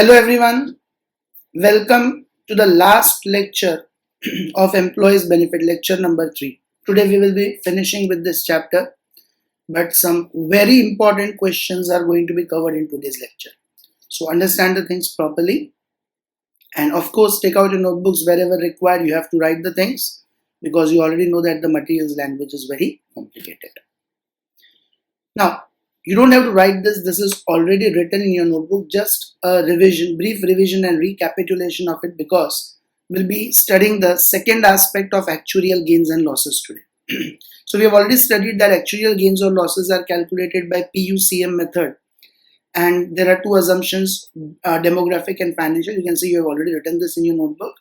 Hello everyone, welcome to the last lecture of Employees Benefit, lecture number 3. Today we will be finishing with this chapter, but some very important questions are going to be covered in today's lecture. So understand the things properly, and of course take out your notebooks wherever required. You have to write the things because you already know that the materials language is very complicated. Now, you don't have to write this is already written in your notebook, just a revision, brief revision and recapitulation of it, because we'll be studying the second aspect of actuarial gains and losses today. So we have already studied that actuarial gains or losses are calculated by PUCM method, and there are two assumptions, demographic and financial. You can see you have already written this in your notebook.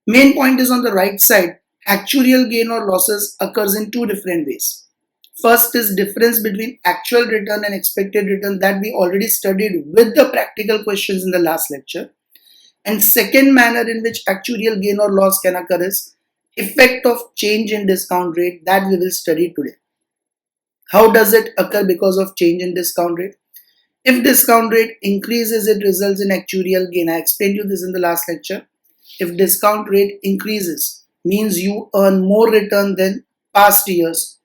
Main point is on the right side. Actuarial gain or losses occurs in two different ways. First is difference between actual return and expected return, that we already studied with the practical questions in the last lecture. And second manner in which actuarial gain or loss can occur is effect of change in discount rate, that we will study today. How does it occur because of change in discount rate? If discount rate increases, it results in actuarial gain. I explained you this in the last lecture. If discount rate increases, means you earn more return than past years.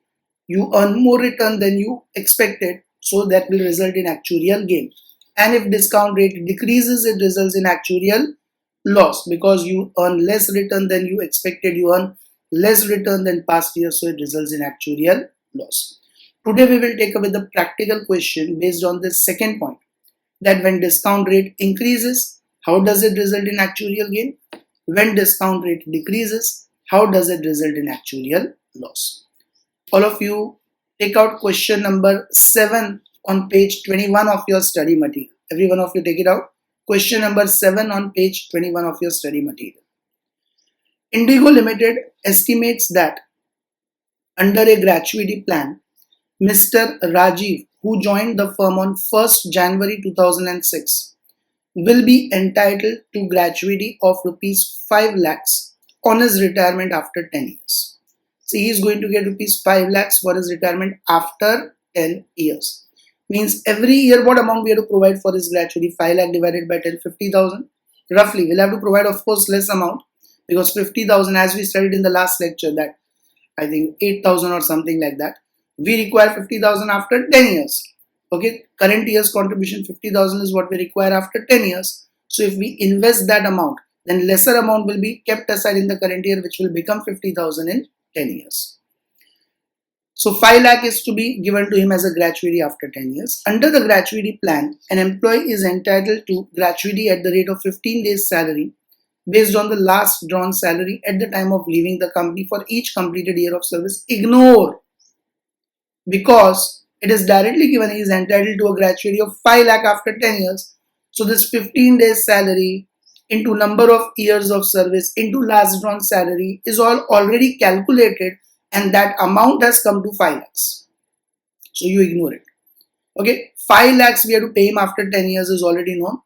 You earn more return than you expected, so that will result in actuarial gain. And if discount rate decreases, it results in actuarial loss, because you earn less return than you expected, you earn less return than past year, so it results in actuarial loss. Today we will take up with the practical question based on this second point, that when discount rate increases, how does it result in actuarial gain? When discount rate decreases, how does it result in actuarial loss? All of you take out question number 7 on page 21 of your study material. Every one of you take it out. Question number 7 on page 21 of your study material. Indigo Limited estimates that under a gratuity plan, Mr. Rajiv, who joined the firm on 1st January 2006, will be entitled to gratuity of rupees 5 lakhs on his retirement after 10 years. See, he is going to get rupees 5 lakhs for his retirement after 10 years. Means every year what amount we have to provide for his gratuity? 5 lakh divided by 10, 50,000. Roughly, we'll have to provide, of course, less amount, because 50,000, as we studied in the last lecture, that I think 8,000 or something like that. We require 50,000 after 10 years. Okay, current year's contribution 50,000 is what we require after 10 years. So if we invest that amount, then lesser amount will be kept aside in the current year, which will become 50,000 in 10 years. So 5 lakh is to be given to him as a gratuity after 10 years. Under the gratuity plan, an employee is entitled to gratuity at the rate of 15 days salary based on the last drawn salary at the time of leaving the company for each completed year of service. Ignore, because it is directly given he is entitled to a gratuity of 5 lakh after 10 years. So this 15 days salary into number of years of service into last drawn salary is all already calculated, and that amount has come to 5 lakhs. So you ignore it. Okay, 5 lakhs we have to pay him after 10 years is already known.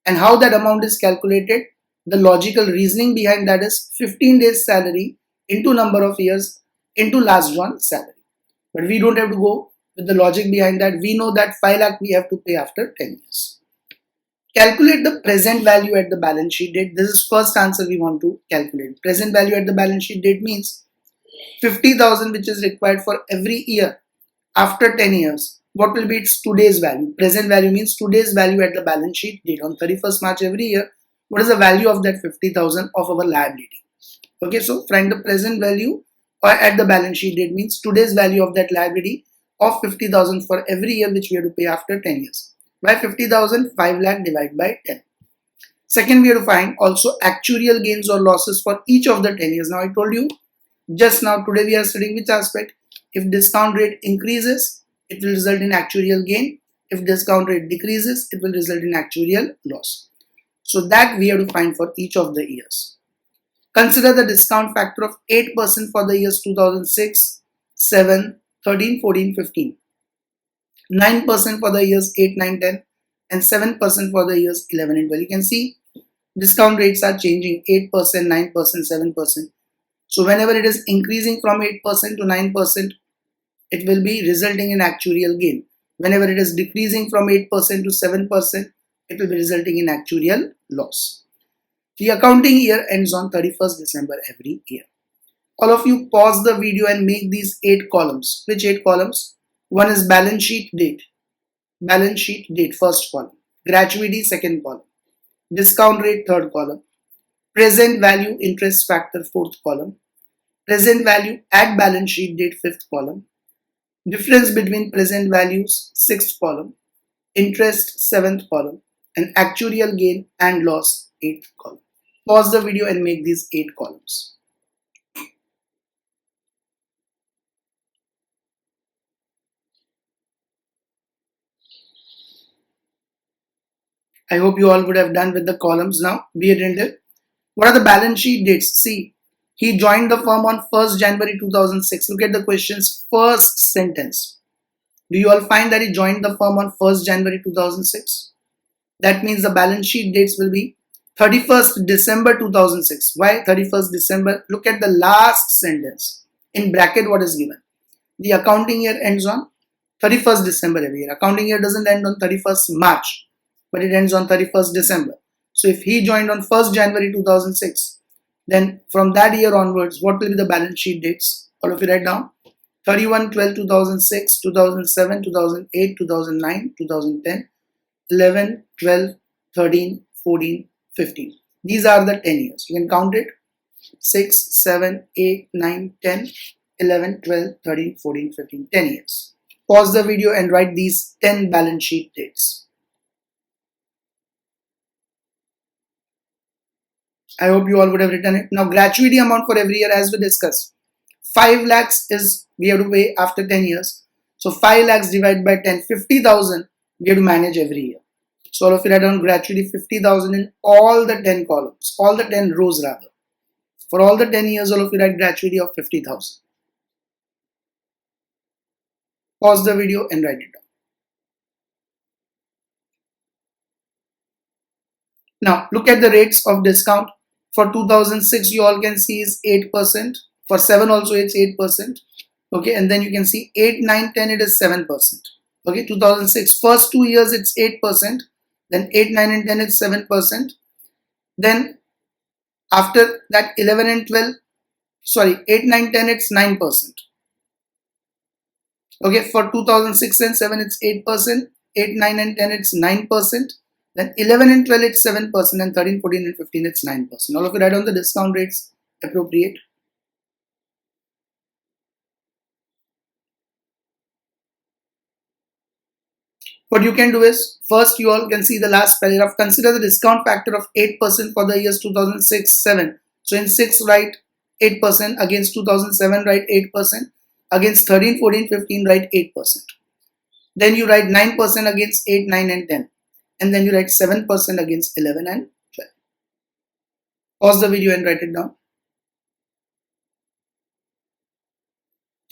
And how that amount is calculated, the logical reasoning behind that is 15 days salary into number of years into last drawn salary. But we don't have to go with the logic behind that. We know that 5 lakh we have to pay after 10 years. Calculate the present value at the balance sheet date. This is first answer we want to calculate. Present value at the balance sheet date means 50,000, which is required for every year after 10 years. What will be its today's value? Present value means today's value at the balance sheet date on 31st March every year. What is the value of that 50,000 of our liability? Okay, so find the present value or at the balance sheet date means today's value of that liability of 50,000 for every year, which we have to pay after 10 years. By 50,000, 5 lakh divided by 10. Second, we have to find also actuarial gains or losses for each of the 10 years. Now I told you just now, today we are studying which aspect. If discount rate increases, it will result in actuarial gain. If discount rate decreases, it will result in actuarial loss. So that we have to find for each of the years. Consider the discount factor of 8% for the years 2006, 7, 13, 14, 15. 9% for the years 8, 9, 10, and 7% for the years 11 and 12. You can see discount rates are changing, 8%, 9%, 7%. So whenever it is increasing from 8% to 9%, it will be resulting in actuarial gain. Whenever it is decreasing from 8% to 7%, it will be resulting in actuarial loss. The accounting year ends on 31st December every year. All of you pause the video and make these 8 columns. Which 8 columns? One is balance sheet date. Balance sheet date, first column. Gratuity, second column. Discount rate, third column. Present value interest factor, fourth column. Present value at balance sheet date, fifth column. Difference between present values, sixth column. Interest, seventh column. And actuarial gain and loss, eighth column. Pause the video and make these 8 columns. I hope you all would have done with the columns now. Be attentive. What are the balance sheet dates? See, he joined the firm on 1st January 2006. Look at the question's first sentence. Do you all find that he joined the firm on 1st January 2006? That means the balance sheet dates will be 31st December 2006. Why 31st December? Look at the last sentence. In bracket, what is given? The accounting year ends on 31st December every year. Accounting year doesn't end on 31st March, but it ends on 31st December. So if he joined on 1st January 2006, then from that year onwards, what will be the balance sheet dates? All of you write down. 31/12/2006, 2007, 2008, 2009, 2010, 11, 12, 13, 14, 15. These are the 10 years. You can count it. 6, 7, 8, 9, 10, 11, 12, 13, 14, 15, 10 years. Pause the video and write these 10 balance sheet dates. I hope you all would have written it. Now, gratuity amount for every year, as we discussed. 5 lakhs is we have to pay after 10 years. So 5 lakhs divided by 10, 50,000 we have to manage every year. So all of you write down gratuity 50,000 in all the 10 columns, all the 10 rows rather. For all the 10 years, all of you write gratuity of 50,000. Pause the video and write it down. Now, look at the rates of discount. For 2006, you all can see is 8%. For 7 also, it's 8%. Okay, and then you can see 8, 9, 10, it is 7%. Okay, 2006, first 2 years, it's 8%. Then 8, 9, and 10, it's 7%. Then after that, 11 and 12, sorry, 8, 9, 10, it's 9%. Okay, for 2006 and 7, it's 8%. 8, 9, and 10, it's 9%. Then 11 and 12, it's 7%, and 13, 14, and 15, it's 9%. All of you write down the discount rates appropriate. What you can do is, first you all can see the last paragraph. Consider the discount factor of 8% for the years 2006-7. So in 6, write 8%. Against 2007, write 8%. Against 13, 14, 15, write 8%. Then you write 9% against 8, 9, and 10. And then you write 7% against 11 and 12. Pause the video and write it down.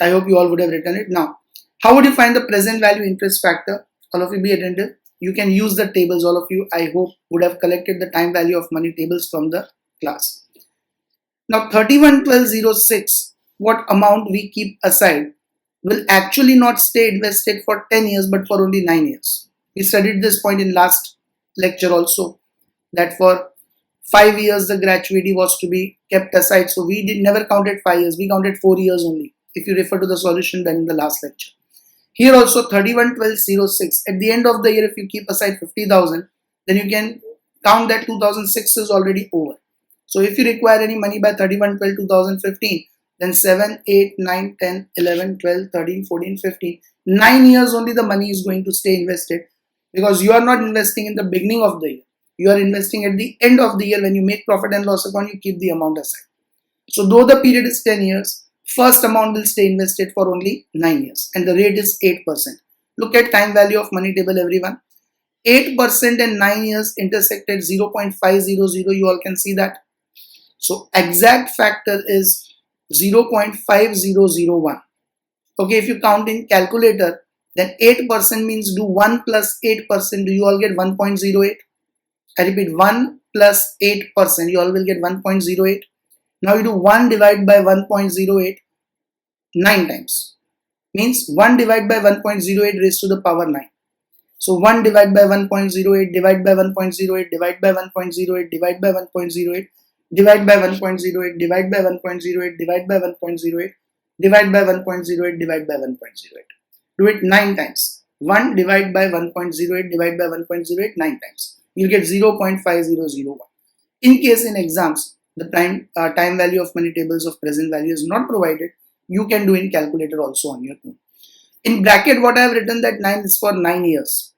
I hope you all would have written it. Now, how would you find the present value interest factor? All of you be attentive. You can use the tables. All of you, I hope, would have collected the time value of money tables from the class. Now, 31/12/06, what amount we keep aside will actually not stay invested for 10 years, but for only 9 years. We studied this point in last lecture also, that for 5 years the gratuity was to be kept aside. So we never counted 5 years, we counted 4 years only, if you refer to the solution done in the last lecture. Here also 31/12/06, at the end of the year, if you keep aside 50,000, then you can count that 2006 is already over. So if you require any money by 31/12/2015, then 7, 8, 9, 10, 11, 12, 13, 14, 15, 9 years only the money is going to stay invested, because you are not investing in the beginning of the year. You are investing at the end of the year. When you make profit and loss account, you keep the amount aside. So though the period is 10 years, first amount will stay invested for only 9 years, and the rate is 8%. Look at time value of money table, everyone. 8% and 9 years intersected 0.500. You all can see that. So exact factor is 0.5001. Okay, if you count in calculator, then 8% means do 1 plus 8%. Do you all get 1.08? I repeat, 1 plus 8%. You all will get 1.08. Now you do 1 divided by 1.08 9 times. Means 1 divided by 1.08 raised to the power 9. So 1 divided by 1.08, divide by 1.08, divide by 1.08, divide by 1.08, divide by 1.08, divide by 1.08, divide by 1.08, divide by 1.08, divide by 1.08. Do it 9 times. 1 divided by 1.08, divide by 1.08, 9 times. You get 0.5001. In case in exams, the time value of many tables of present value is not provided, you can do in calculator also on your own. In bracket, what I have written that 9 is for 9 years.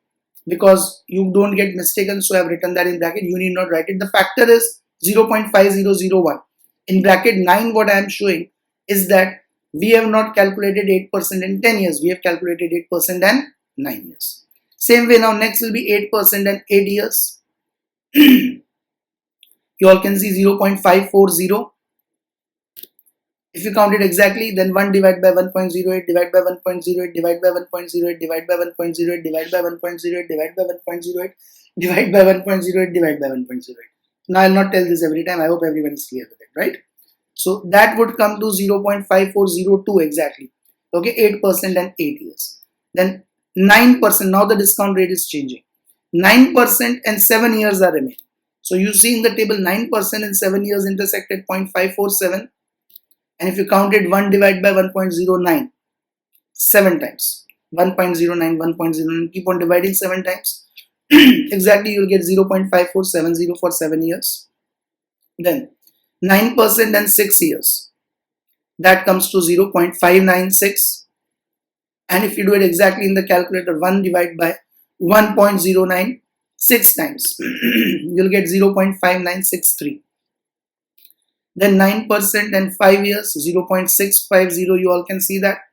Because you don't get mistaken, so I have written that in bracket. You need not write it. The factor is 0.5001. In bracket 9, what I am showing is that we have not calculated 8% in 10 years. We have calculated 8% and 9 years. Same way now, next will be 8% and 8 years. You all can see 0.540. If you count it exactly, then 1 divided by 1.08, divide by 1.08, divide by 1.08, divide by 1.08, divide by 1.08, divide by 1.08, divide by 1.08, divide by 1.08. Now I will not tell this every time. I hope everyone is clear with it, right? So that would come to 0.5402 exactly. Okay, 8% and 8 years. Then 9%. Now the discount rate is changing. 9% and 7 years are remaining. So you see in the table 9% and 7 years intersect at 0.547. And if you count it 1 divided by 1.09, 7 times. 1.09, 1.09, keep on dividing 7 times. Exactly, you will get 0.5470 for 7 years. Then 9% and 6 years. That comes to 0.596. And if you do it exactly in the calculator, 1 divided by 1.09, 6 times. You'll get 0.5963. Then 9% and 5 years, 0.650, you all can see that.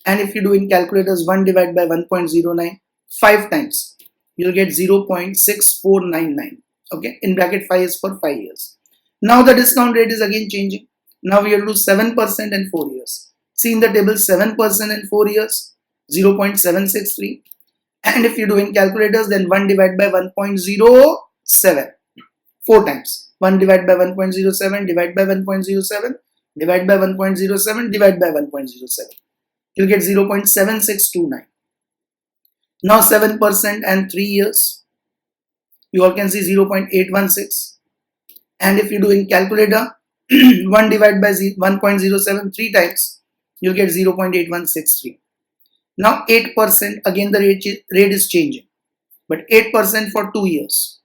And if you do in calculators 1 divided by 1.09, 5 times, you'll get 0.6499. Okay, in bracket 5 is for 5 years. Now the discount rate is again changing. Now we have to do 7% and 4 years. See in the table 7% and 4 years, 0.763. And if you do in calculators, then 1 divided by 1.07, 4 times. 1 divided by 1.07, divide by 1.07, divide by 1.07, divide by 1.07. You'll get 0.7629. Now 7% and 3 years. You all can see 0.816. And if you do in calculator, 1 divided by 1.07 3 times, you'll get 0.8163. Now 8%, again the rate is changing. But 8% for 2 years.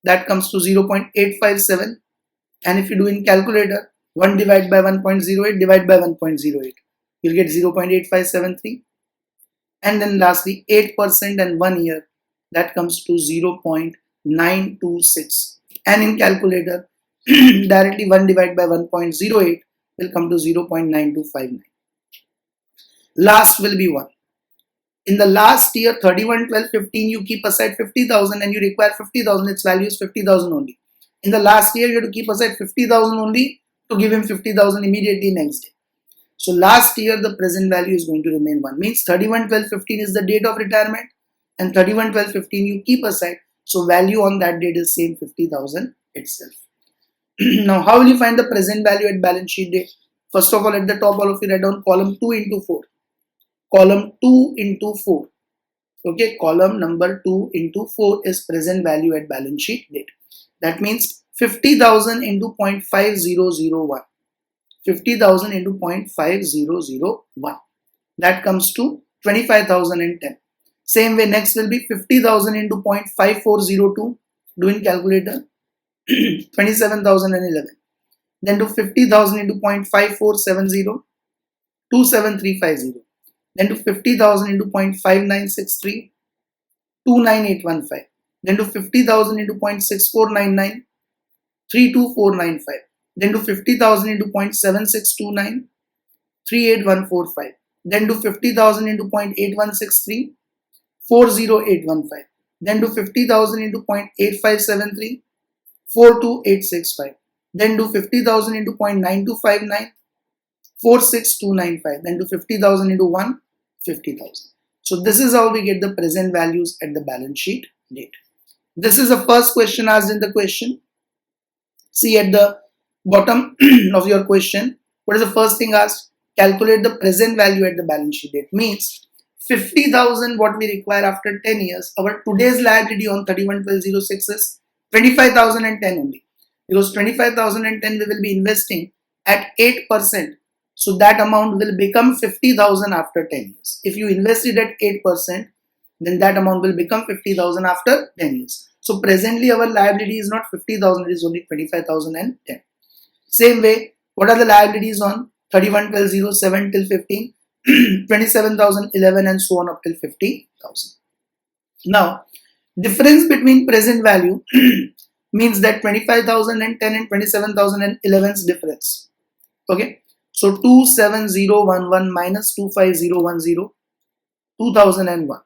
That comes to 0.857. And if you do in calculator, 1 divided by 1.08, divide by 1.08. You'll get 0.8573. And then lastly, 8% and 1 year. That comes to 0.926. And in calculator, directly 1 divided by 1.08 will come to 0.9259. Last will be 1. In the last year, 31, 12, 15, you keep aside 50,000 and you require 50,000. Its value is 50,000 only. In the last year, you have to keep aside 50,000 only to give him 50,000 immediately next day. So last year, the present value is going to remain 1. Means 31, 12, 15 is the date of retirement. And 31, 12, 15 you keep aside. So value on that date is same 50,000 itself. Now, how will you find the present value at balance sheet date? First of all, at the top, all of you write down column 2 into 4. Column 2 into 4. Okay, column number 2 into 4 is present value at balance sheet date. That means 50,000 into 0.5001. 50,000 into 0.5001. That comes to 25,010. Same way, next will be 50,000 into 0.5402. Do in calculator. 27,011. Then do 50,000 into 0.5470. 27350. Then to 50,000 into 0.5963, 29815. Then to 50,000 into 0.6499, 32495. Then to 50,000 into 0.7629, 38145. Then to 50,000 into 0.8163, 40815. Then to 50,000 into 0.8573, 42865. Then do 50,000 into 0.9259, 46295. Then do 50,000 into 1, 50,000. So this is how we get the present values at the balance sheet date. This is the first question asked in the question. See at the bottom of your question, what is the first thing asked? Calculate the present value at the balance sheet date. Means 50,000 what we require after 10 years. Our today's liability on 31/12/06 is 25,010 only, because 25,010 we will be investing at 8%. So that amount will become 50,000 after 10 years. If you invest it at 8%, then that amount will become 50,000 after 10 years. So presently our liability is not 50,000, it is only 25,010. Same way, what are the liabilities on 31/12/07 till 15? 27,011 and so on up till 50,000. Now, difference between present value means that 25,010 and 27,011's difference. Okay, so 27011 minus 25010, 2001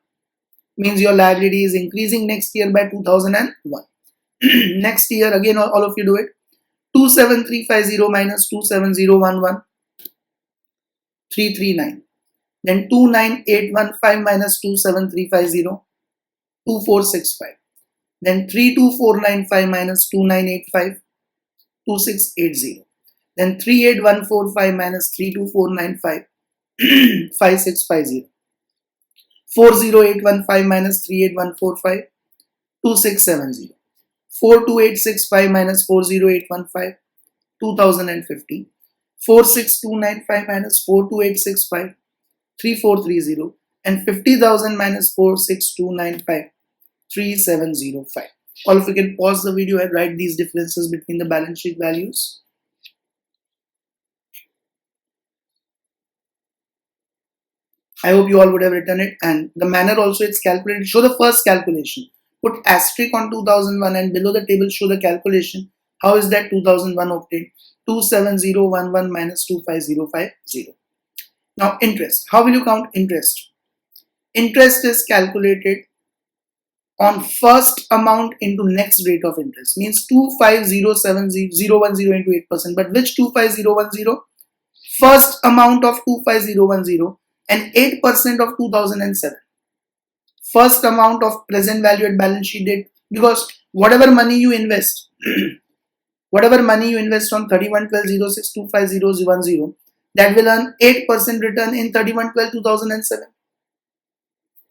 means your liability is increasing next year by 2001. Next year again, all of you do it. 27350 minus 27011, 339. Then 29815 minus 27350, 2465. Then 32495 minus 2985, 2680. Then 38145 minus 32495, 5650. 40815 minus 38145, 2670. 42865 minus 40815, 2050. 46295 minus 42865, 3430. And 50,000 minus 46295, 3705. All of you can pause the video and write these differences between the balance sheet values. I hope you all would have written it, and the manner also it's calculated. Show the first calculation. Put asterisk on 2001 and below the table show the calculation. How is that 2001 obtained? 27011 minus 25050. Now interest. How will you count interest? Interest is calculated on first amount into next rate of interest. Means 2507010 into 8%. But which 25010? First amount of 25010 and 8% of 2007. First amount of present value at balance sheet date, because whatever money you invest, whatever money you invest on 31/12/06 25010, that will earn 8% return in 31/12/2007.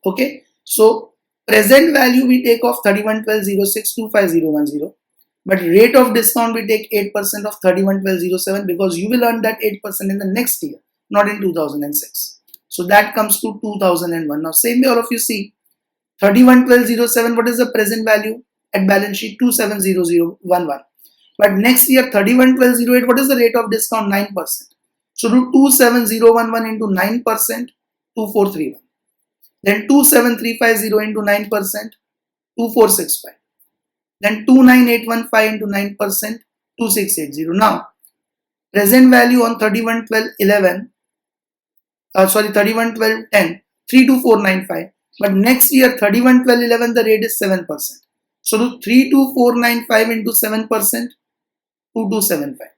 Okay, so present value we take of 31/12/06 25010, but rate of discount we take 8% of 31/12/07, because you will earn that 8% in the next year, not in 2006. So that comes to 2001. Now same way all of you see 31/12/07, what is the present value at balance sheet? 270011. But next year 31/12/08, what is the rate of discount? 9%. So do 27011 into 9%, 2431. Then 27350 into 9%, 2465. Then 29815 into 9%, 2680. Now present value on 31/12/11, 31/12/10, 32495. But next year 31/12/11 the rate is 7%. So do 32495 into 7%, 2275.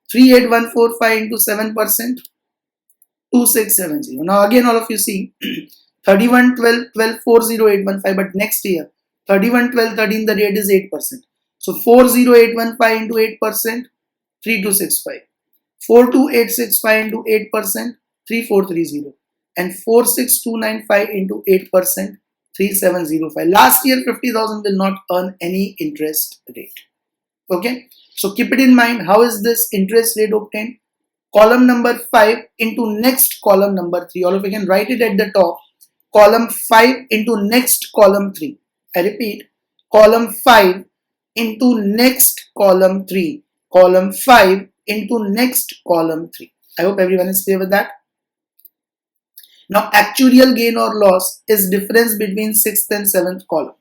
38145 into 7%, 2670. Now again all of you see 31/12/12 40815, but next year 31/12/13 the rate is 8%. So 40815 into 8%, 3265. 42865 into 8%, 3430. And 46295 into 8%, 3705. Last year 50,000 will not earn any interest rate. Okay, so keep it in mind. How is this interest rate obtained? Column number 5 into next column number 3. All of you can write it at the top. Column 5 into next column 3. I repeat, column 5 into next column 3. Column 5 into next column 3. I hope everyone is clear with that. Now actuarial gain or loss is difference between 6th and 7th column.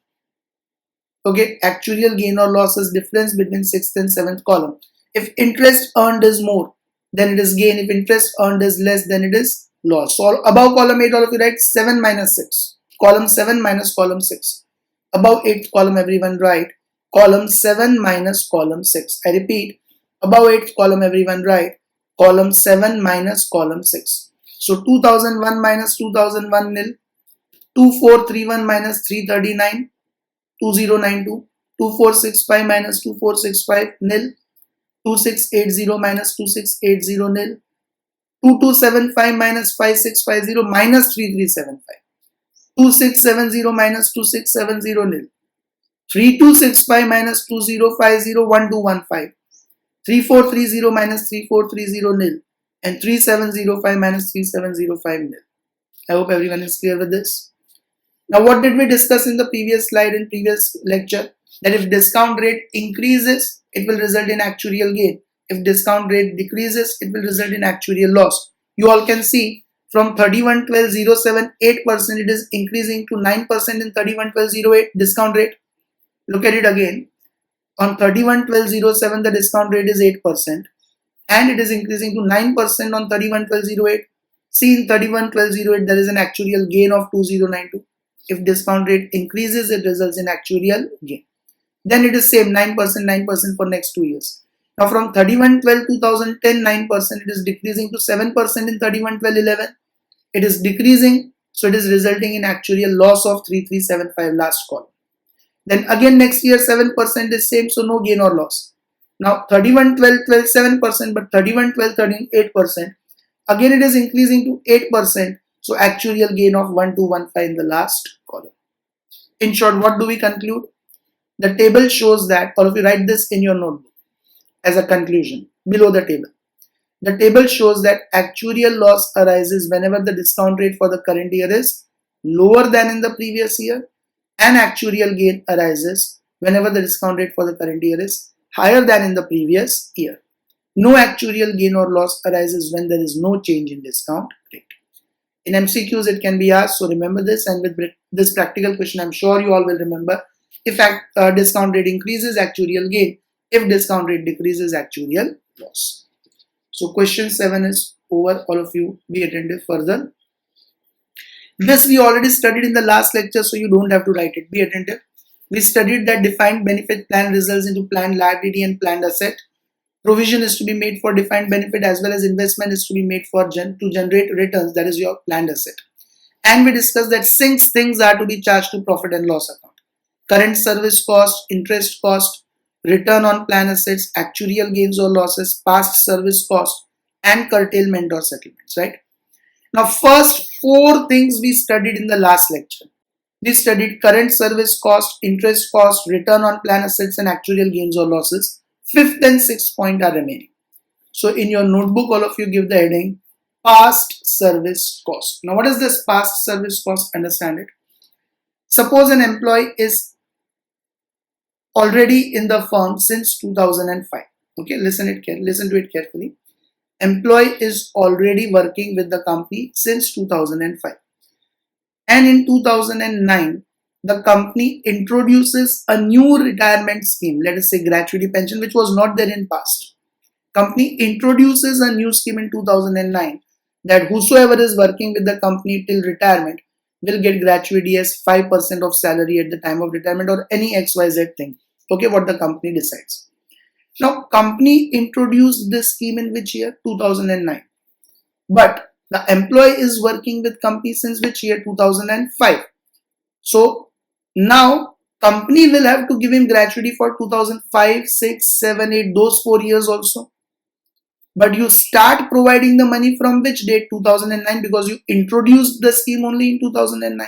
Okay, actuarial gain or loss is difference between 6th and 7th column. If interest earned is more, then it is gain. If interest earned is less, then it is loss. So above column 8, all of you write 7 minus 6. Column 7 minus column 6. Above 8th column, everyone write column 7 minus column 6. I repeat, above 8th column, everyone write column 7 minus column 6. So 2001 minus 2001 nil. 2431 minus 339, 2092. 2465 minus 2465 nil. 2680 minus 2680 nil. 2275 minus 5650 minus 3375. 2670 minus 2670 nil. 3265 minus 2050 1215. 3430 minus 3430 nil. And 3705 minus 3705 nil. I hope everyone is clear with this. Now what did we discuss in the previous slide in previous lecture? That if discount rate increases, it will result in actuarial gain. If discount rate decreases, it will result in actuarial loss. You all can see from 3112.07 8% it is increasing to 9% in 3112.08 discount rate. Look at it again. On 3112.07 the discount rate is 8% and it is increasing to 9% on 3112.08. See, in 3112.08 there is an actuarial gain of 2092. If discount rate increases, it results in actuarial gain. Then it is same 9%, 9% for next 2 years. Now from 3112 2010 9% it is decreasing to 7% in 3112 it is decreasing, so it is resulting in actuarial loss of 3375 last column. Then again next year 7% is same, so no gain or loss. Now 3112 7%, but 3112 8%, again it is increasing to 8%, so actuarial gain of 1215 in the last column. In short, what do we conclude? The table shows that, all of you write this in your notebook as a conclusion below the table. The table shows that actuarial loss arises whenever the discount rate for the current year is lower than in the previous year, and actuarial gain arises whenever the discount rate for the current year is higher than in the previous year. No actuarial gain or loss arises when there is no change in discount rate. In MCQs it can be asked, so remember this, and with this practical question I'm sure you all will remember. If discount rate increases, actuarial gain. If discount rate decreases, actuarial loss. So question 7 is over. All of you be attentive further. This we already studied in the last lecture, so you don't have to write it. Be attentive. We studied that defined benefit plan results into planned liability and planned asset. Provision is to be made for defined benefit as well as investment is to be made for to generate returns, that is your planned asset. And we discussed that 6 things are to be charged to profit and loss account: current service cost, interest cost, return on plan assets, actuarial gains or losses, past service cost, and curtailment or settlements, right? Now first 4 things we studied in the last lecture. We studied current service cost, interest cost, return on plan assets, and actuarial gains or losses. 5th and 6th point are remaining. So in your notebook, all of you give the heading past service cost. Now what is this past service cost? Understand it. Suppose an employee is already in the firm since 2005. Okay, listen to it carefully. Employee is already working with the company since 2005. And in 2009, the company introduces a new retirement scheme, let us say gratuity pension, which was not there in past. Company introduces a new scheme in 2009 that whosoever is working with the company till retirement will get gratuity as 5% of salary at the time of retirement, or any XYZ thing. Okay, what the company decides. Now, company introduced this scheme in which year? 2009. But the employee is working with company since which year? 2005. So now company will have to give him gratuity for 2005, 6, 7, 8, those 4 years also. But you start providing the money from which date? 2009, because you introduced the scheme only in 2009.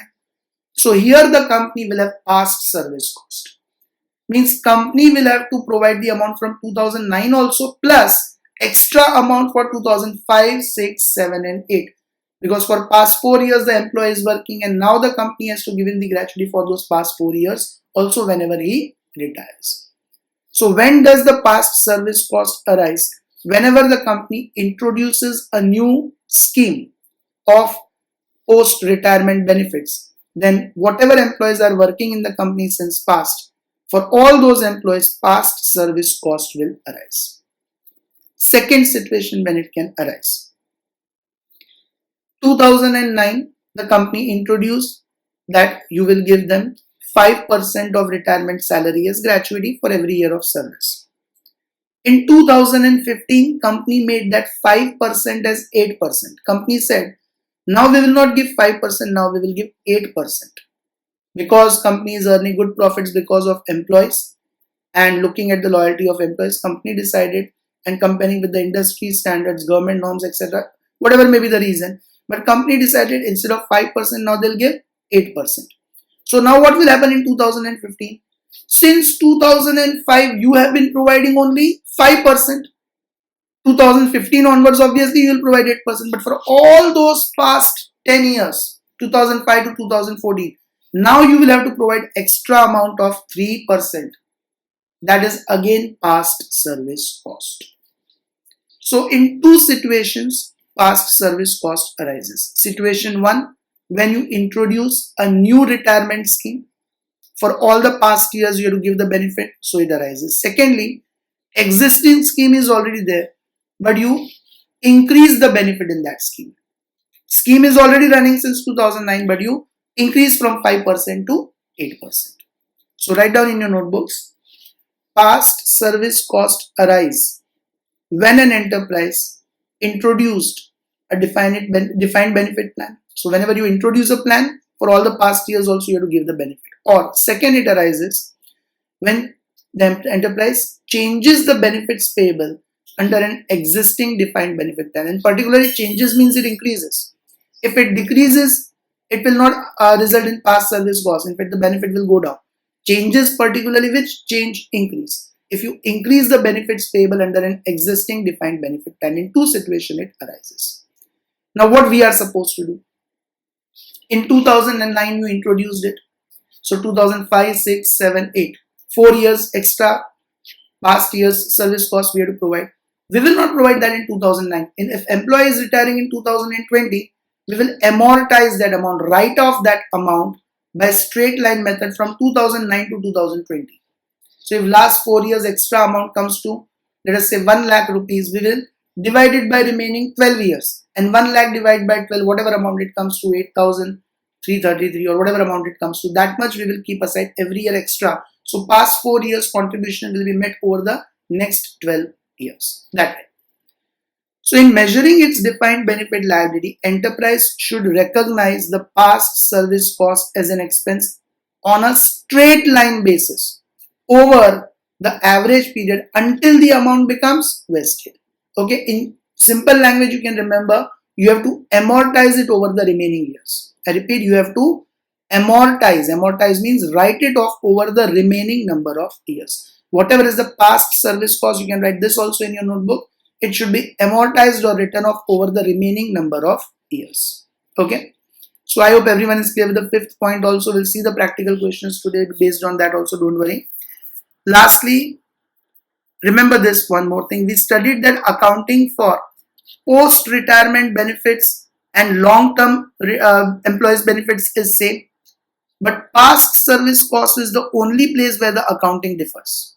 So here the company will have past service cost. Means company will have to provide the amount from 2009 also, plus extra amount for 2005, 6, 7 and 8. Because for past 4 years the employee is working, and now the company has to give him the gratuity for those past 4 years also whenever he retires. So when does the past service cost arise? Whenever the company introduces a new scheme of post-retirement benefits, then whatever employees are working in the company since past, for all those employees, past service cost will arise. Second situation when it can arise. 2009, the company introduced that you will give them 5% of retirement salary as gratuity for every year of service. In 2015, company made that 5% as 8%. Company said, now we will not give 5%, now we will give 8%. Because company is earning good profits because of employees and looking at the loyalty of employees, company decided, and comparing with the industry standards, government norms, etc., whatever may be the reason, but company decided instead of 5%, now they'll give 8%. So now what will happen in 2015? Since 2005, you have been providing only 5%. 2015 onwards, obviously, you will provide 8%. But for all those past 10 years, 2005 to 2014, now you will have to provide extra amount of 3%. That is again past service cost. So in two situations, past service cost arises. Situation 1, when you introduce a new retirement scheme, for all the past years you have to give the benefit, so it arises. Secondly, existing scheme is already there, but you increase the benefit in that scheme. Scheme is already running since 2009, but you increase from 5% to 8%. So write down in your notebooks, past service cost arise when an enterprise introduced a defined benefit plan. So whenever you introduce a plan, for all the past years also you have to give the benefit. Or second, it arises when the enterprise changes the benefits payable under an existing defined benefit plan. And particularly changes means it increases. If it decreases, it will not result in past service cost. In fact, the benefit will go down. Changes, particularly which change increase. If you increase the benefits payable under an existing defined benefit plan, in two situations it arises. Now what we are supposed to do? In 2009 you introduced it. So 2005, 6, 7, 8. 4 years extra past years service cost we have to provide. We will not provide that in 2009. If employee is retiring in 2020, we will amortize that amount, write off that amount by straight line method from 2009 to 2020. So if last 4 years extra amount comes to, let us say 1 lakh rupees, we will divide it by remaining 12 years. And 1 lakh divided by 12, whatever amount it comes to, 8,333 or whatever amount it comes to, that much we will keep aside every year extra. So past 4 years contribution will be met over the next 12 years. That way. So in measuring its defined benefit liability, enterprise should recognize the past service cost as an expense on a straight line basis over the average period until the amount becomes vested. Okay, in simple language you can remember, you have to amortize it over the remaining years. I repeat, you have to amortize. Amortize means write it off over the remaining number of years. Whatever is the past service cost, you can write this also in your notebook. It should be amortized or written off over the remaining number of years. Okay. So I hope everyone is clear with the fifth point also. We'll see the practical questions today based on that also, don't worry. Lastly, remember this one more thing. We studied that accounting for post-retirement benefits and long-term employees benefits is same. But past service cost is the only place where the accounting differs.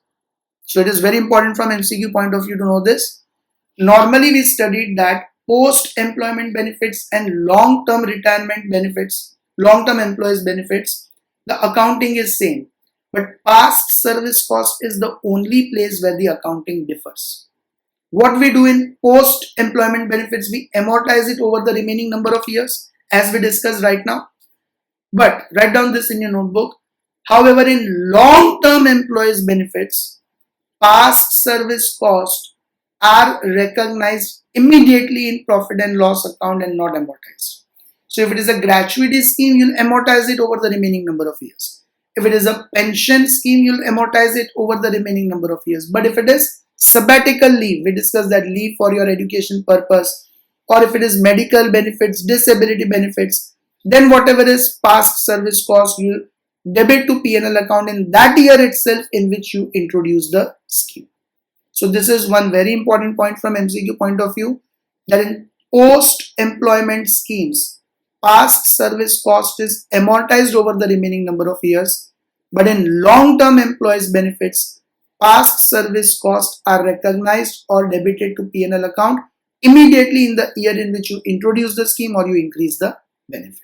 So it is very important from MCQ point of view to know this. Normally we studied that post-employment benefits and long-term retirement benefits, long-term employees benefits, the accounting is same. But past service cost is the only place where the accounting differs. What we do in post-employment benefits, we amortize it over the remaining number of years as we discussed right now. But write down this in your notebook. However, in long-term employees benefits, past service cost are recognized immediately in profit and loss account and not amortized. So if it is a gratuity scheme, you'll amortize it over the remaining number of years. If it is a pension scheme, you'll amortize it over the remaining number of years. But if it is sabbatical leave, we discussed that leave for your education purpose, or if it is medical benefits, disability benefits, then whatever is past service cost, you debit to P&L account in that year itself in which you introduce the scheme. So this is one very important point from MCQ point of view, that in post-employment schemes, past service cost is amortized over the remaining number of years, but in long-term employees benefits, past service costs are recognized or debited to P&L account immediately in the year in which you introduce the scheme or you increase the benefit.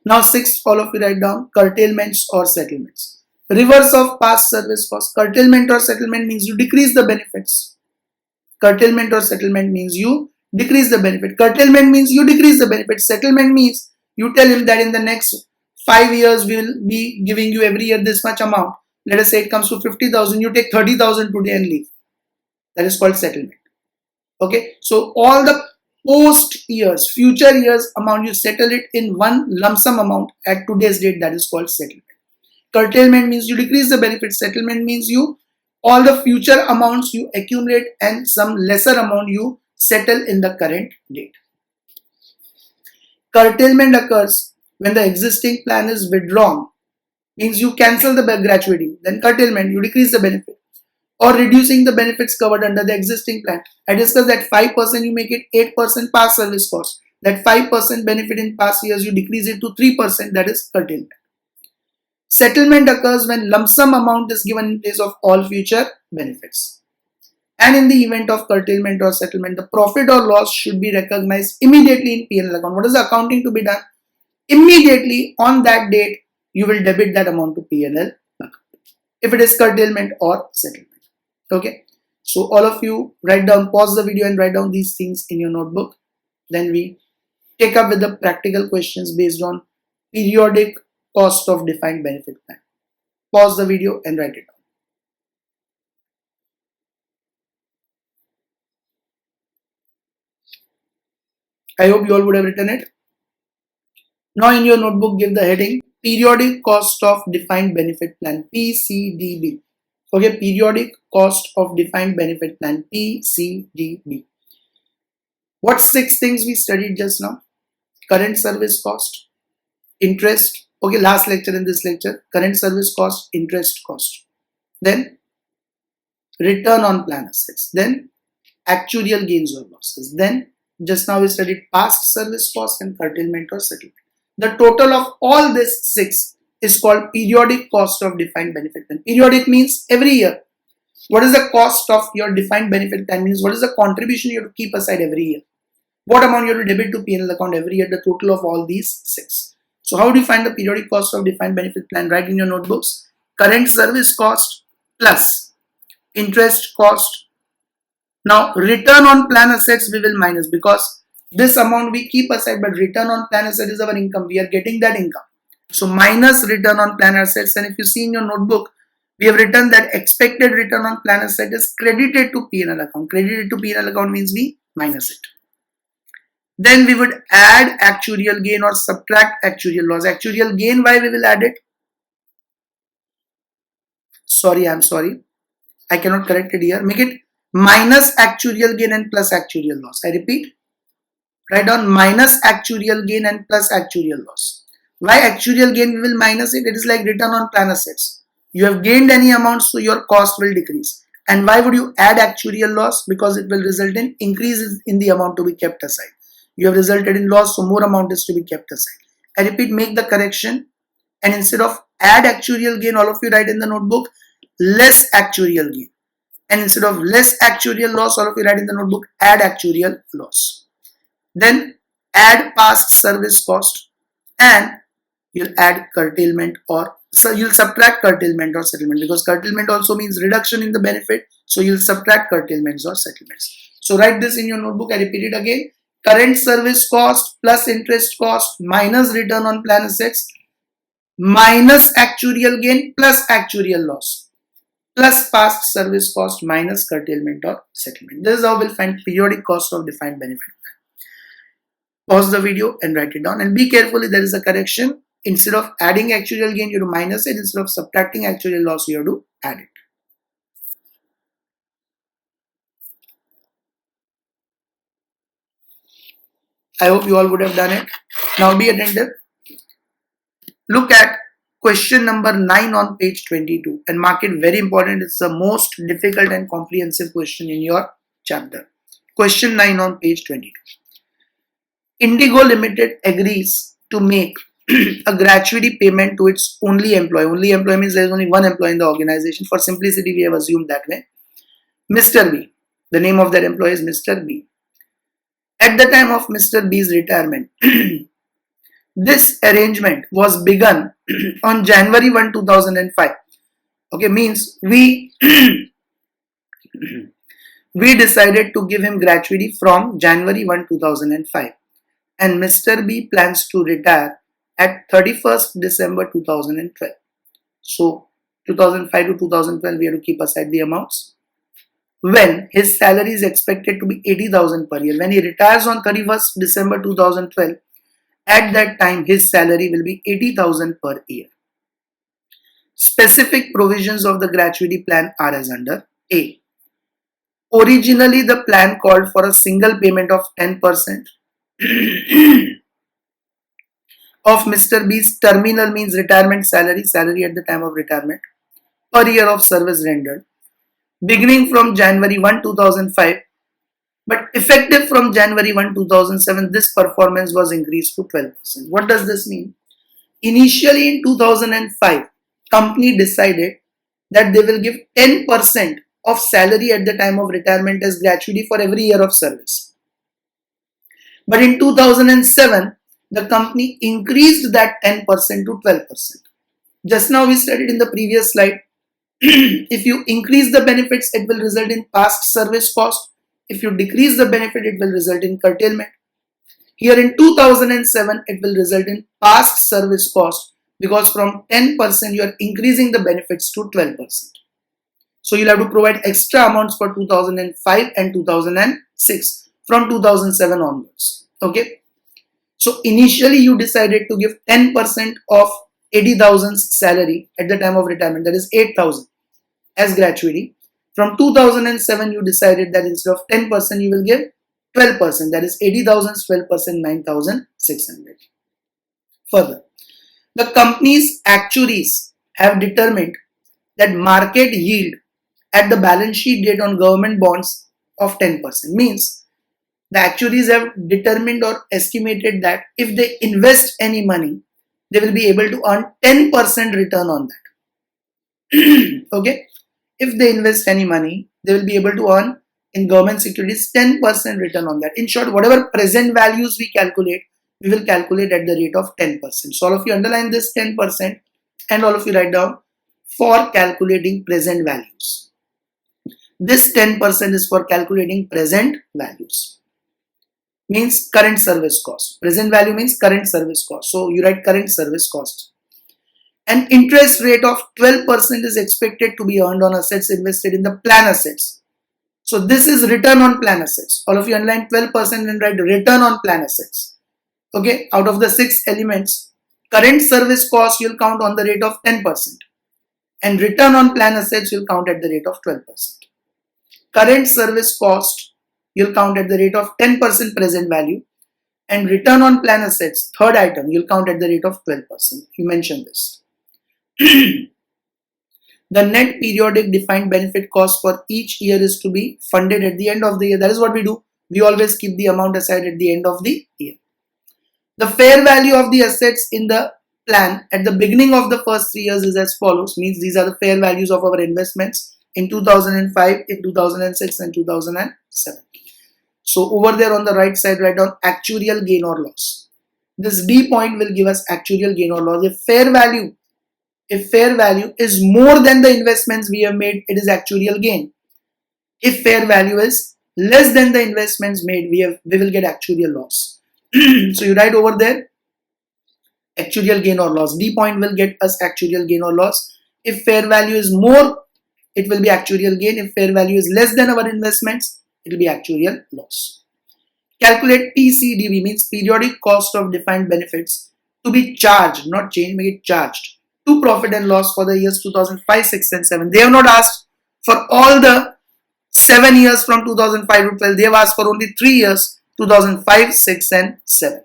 Now sixth, all of you write down curtailments or settlements. Reverse of past service cost. Curtailment or settlement means you decrease the benefits. Curtailment or settlement means you decrease the benefit. Curtailment means you decrease the benefit. Settlement means you tell him that in the next 5 years we will be giving you every year this much amount. Let us say it comes to 50,000, you take 30,000 today and leave. That is called settlement. Okay, so all the post years, future years amount, you settle it in one lump sum amount at today's date. That is called settlement. Curtailment means you decrease the benefit. Settlement means you all the future amounts you accumulate and some lesser amount you settle in the current date. Curtailment occurs when the existing plan is withdrawn, means you cancel the gratuity. Then curtailment, you decrease the benefit, or reducing the benefits covered under the existing plan. I discussed that 5% you make it 8% past service cost. That 5% benefit in past years you decrease it to 3%, that is curtailment. Settlement occurs when lump sum amount is given in place of all future benefits. And in the event of curtailment or settlement, the profit or loss should be recognized immediately in P&L account. What is the accounting to be done? Immediately on that date, you will debit that amount to P&L account if it is curtailment or settlement. Okay. So all of you write down, pause the video and write down these things in your notebook. Then we take up with the practical questions based on periodic cost of defined benefit plan. Pause the video and write it down. I hope you all would have written it. Now in your notebook, give the heading periodic cost of defined benefit plan, PCDB. Okay, periodic cost of defined benefit plan, PCDB. What 6 things we studied just now? Current service cost, interest. Okay, last lecture in this lecture, current service cost, interest cost. Then return on plan assets. Then actuarial gains or losses. Then just now we studied past service cost and curtailment or settlement. The total of all these 6 is called periodic cost of defined benefit plan. Periodic means every year. What is the cost of your defined benefit plan? Means what is the contribution you have to keep aside every year? What amount you have to debit to P&L account every year? The total of all these 6. So how do you find the periodic cost of defined benefit plan? Write in your notebooks. Current service cost plus interest cost. Now return on plan assets we will minus, because this amount we keep aside, but return on plan asset is our income. We are getting that income. So minus return on plan assets. And if you see in your notebook, we have written that expected return on plan asset is credited to P&L account. Credited to P&L account means we minus it. Then we would add actuarial gain or subtract actuarial loss. Actuarial gain, why we will add it? I'm sorry. I cannot correct it here. Make it minus actuarial gain and plus actuarial loss. I repeat. Write down minus actuarial gain and plus actuarial loss. Why actuarial gain we will minus it? It is like return on plan assets. You have gained any amount, so your cost will decrease. And why would you add actuarial loss? Because it will result in increases in the amount to be kept aside. You have resulted in loss, so more amount is to be kept aside. I repeat, make the correction, and instead of add actuarial gain, all of you write in the notebook less actuarial gain. And instead of less actuarial loss, all of you write in the notebook add actuarial loss. Then add past service cost, and you'll add curtailment, or so you'll subtract curtailment or settlement, because curtailment also means reduction in the benefit. So you'll subtract curtailments or settlements. So write this in your notebook. I repeat it again. Current service cost plus interest cost minus return on plan assets minus actuarial gain plus actuarial loss plus past service cost minus curtailment or settlement. This is how we'll find periodic cost of defined benefit. Pause the video and write it down, and be careful if there is a correction. Instead of adding actuarial gain, you have to minus it. Instead of subtracting actuarial loss, you have to add it. I hope you all would have done it. Now be attentive. Look at question number 9 on page 22 and mark it very important. It's the most difficult and comprehensive question in your chapter. Question 9 on page 22. Indigo Limited agrees to make a gratuity payment to its only employee. Only employee means there is only one employee in the organization. For simplicity, we have assumed that way. Mr. B. The name of that employee is Mr. B. At the time of Mr. B's retirement, this arrangement was begun on January 1, 2005. Okay, means we decided to give him gratuity from January 1, 2005. And Mr. B plans to retire at 31st December 2012. So 2005 to 2012, we have to keep aside the amounts. when his salary is expected to be 80,000 per year. When he retires on 31st December 2012, at that time his salary will be 80,000 per year. Specific provisions of the gratuity plan are as under: A. Originally the plan called for a single payment of 10% of Mr. B's terminal, means retirement salary at the time of retirement, per year of service rendered, beginning from January 1, 2005, but effective from January 1, 2007, this performance was increased to 12%. What does this mean? Initially in 2005, company decided that they will give 10% of salary at the time of retirement as gratuity for every year of service. But in 2007, the company increased that 10% to 12%. Just now we studied in the previous slide, if you increase the benefits, it will result in past service cost. If you decrease the benefit, it will result in curtailment. Here in 2007, it will result in past service cost, because from 10% you are increasing the benefits to 12%. So you'll have to provide extra amounts for 2005 and 2006 from 2007 onwards. Okay. So initially you decided to give 10% of 80,000 salary at the time of retirement, that is 8,000 as gratuity. From 2007 you decided that instead of 10% you will give 12%, that is 80,000 12%, 9,600. Further, the company's actuaries have determined that market yield at the balance sheet date on government bonds of 10%, means the actuaries have determined or estimated that if they invest any money, they will be able to earn 10% return on that. Okay, if they invest any money, they will be able to earn in government securities 10% return on that. In short, whatever present values we calculate, we will calculate at the rate of 10%. So all of you underline this 10% and all of you write down for calculating present values. This 10% is for calculating present values. Means current service cost. Present value means current service cost. So you write current service cost. An interest rate of 12% is expected to be earned on assets invested in the plan assets. So this is return on plan assets. All of you underline 12% and write return on plan assets. Okay, out of the 6 elements, current service cost you'll count on the rate of 10% and return on plan assets you'll count at the rate of 12%. Current service cost you'll count at the rate of 10% present value, and return on plan assets, third item, you'll count at the rate of 12%. You mentioned this. The net periodic defined benefit cost for each year is to be funded at the end of the year. That is what we do. We always keep the amount aside at the end of the year. The fair value of the assets in the plan at the beginning of the first 3 years is as follows, means these are the fair values of our investments in 2005, in 2006 and 2007. So over there on the right side, write down actuarial gain or loss. This D point will give us actuarial gain or loss. If fair value is more than the investments we have made, it is actuarial gain. If fair value is less than the investments made, we will get actuarial loss. So you write over there actuarial gain or loss. D point will get us actuarial gain or loss. If fair value is more, it will be actuarial gain. If fair value is less than our investments, it will be actuarial loss. Calculate PCDB, means periodic cost of defined benefits, to be charged, not changed, make it charged, to profit and loss for the years 2005, 6 and 7. They have not asked for all the 7 years from 2005 to 12. They have asked for only 3 years, 2005, 6 and 7.